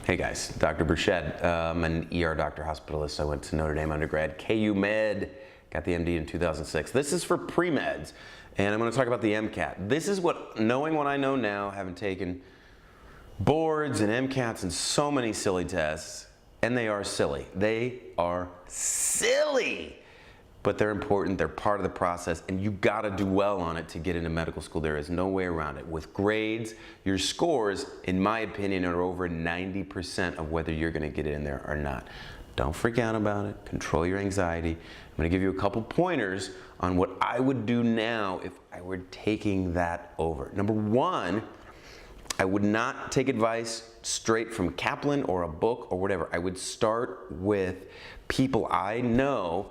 Hey guys, Dr. Burchett. I'm an ER doctor, hospitalist. I went to Notre Dame undergrad, KU Med, got the MD in 2006. This is for pre-meds, and I'm going to talk about the MCAT. This is what, knowing what I know now, having taken boards and MCATs and so many silly tests, and they are silly. They are silly! But they're important, they're part of the process, and you gotta do well on it to get into medical school. There is no way around it. With grades, your scores, in my opinion, are over 90% of whether you're gonna get in there or not. Don't freak out about it, control your anxiety. I'm gonna give you a couple pointers on what I would do now if I were taking that over. Number one, I would not take advice straight from Kaplan or a book or whatever. I would start with people I know,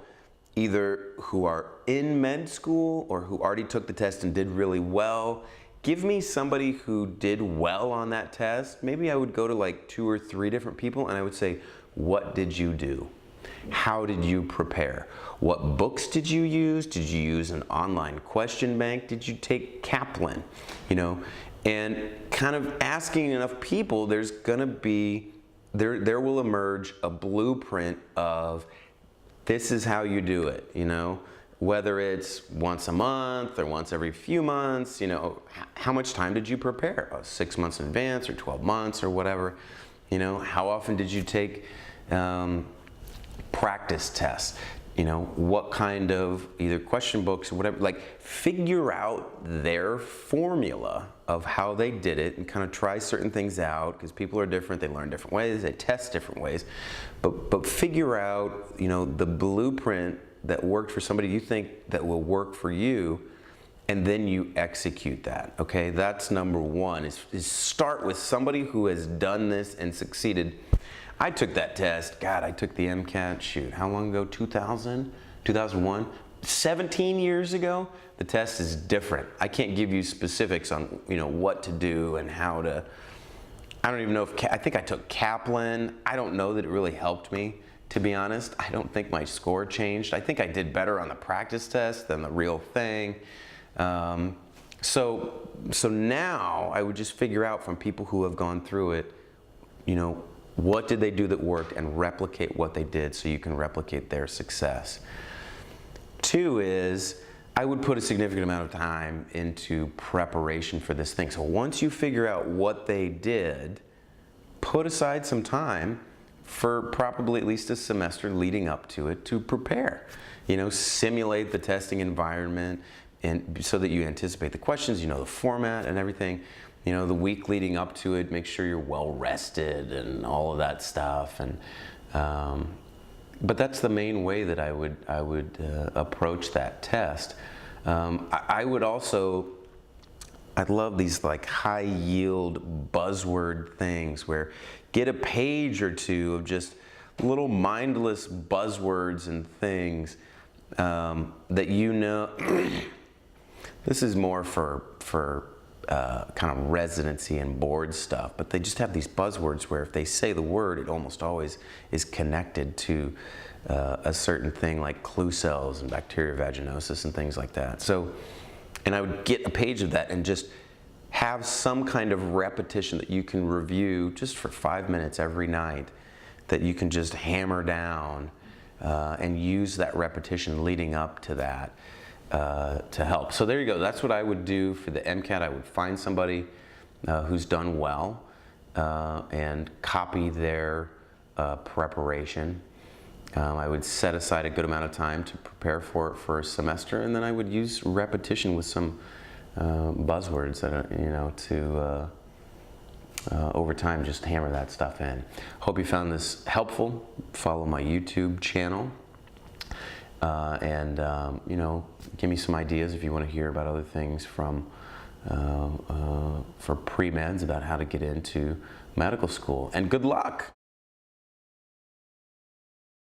either who are in med school or who already took the test and did really well. Give me somebody who did well on that test. Maybe I would go to like 2 or 3 different people and I would say, what did you do? How did you prepare? What books did you use? Did you use an online question bank? Did you take Kaplan? You know, and kind of asking enough people, there's gonna be, there will emerge a blueprint of this is how you do it, you know, whether it's once a month or once every few months, you know, how much time did you prepare? 6 months in advance or 12 months or whatever, you know, how often did you take practice tests? You know, what kind of either question books or whatever, like figure out their formula of how they did it and kind of try certain things out because people are different, they learn different ways, they test different ways, but figure out, you know, the blueprint that worked for somebody you think that will work for you, and then you execute that, okay? That's number one, is start with somebody who has done this and succeeded. I took that test, God, I took the MCAT, shoot, how long ago, 2000, 2001? 17 years ago, the test is different. I can't give you specifics on, you know, what to do and how to, I don't even know if, I think I took Kaplan. I don't know that it really helped me, to be honest. I don't think my score changed. I think I did better on the practice test than the real thing. So now I would just figure out from people who have gone through it, you know, what did they do that worked and replicate what they did so you can replicate their success. 2 is, I would put a significant amount of time into preparation for this thing. So once you figure out what they did, put aside some time for probably at least a semester leading up to it to prepare. You know, simulate the testing environment and so that you anticipate the questions, you know, the format and everything. You know, the week leading up to it, make sure you're well rested and all of that stuff. And but that's the main way that I would approach that test. I would also, I'd love these like high yield buzzword things where get a page or 2 of just little mindless buzzwords and things that you know. This is more for kind of residency and board stuff, but they just have these buzzwords where if they say the word, it almost always is connected to a certain thing like clue cells and bacterial vaginosis and things like that. So, and I would get a page of that and just have some kind of repetition that you can review just for 5 minutes every night that you can just hammer down and use that repetition leading up to that. To help. So there you go. That's what I would do for the MCAT. I would find somebody who's done well and copy their preparation. I would set aside a good amount of time to prepare for it for a semester, and then I would use repetition with some buzzwords that you know, to over time just hammer that stuff in. Hope you found this helpful. Follow my YouTube channel. You know, give me some ideas if you want to hear about other things from for pre-meds about how to get into medical school. And good luck!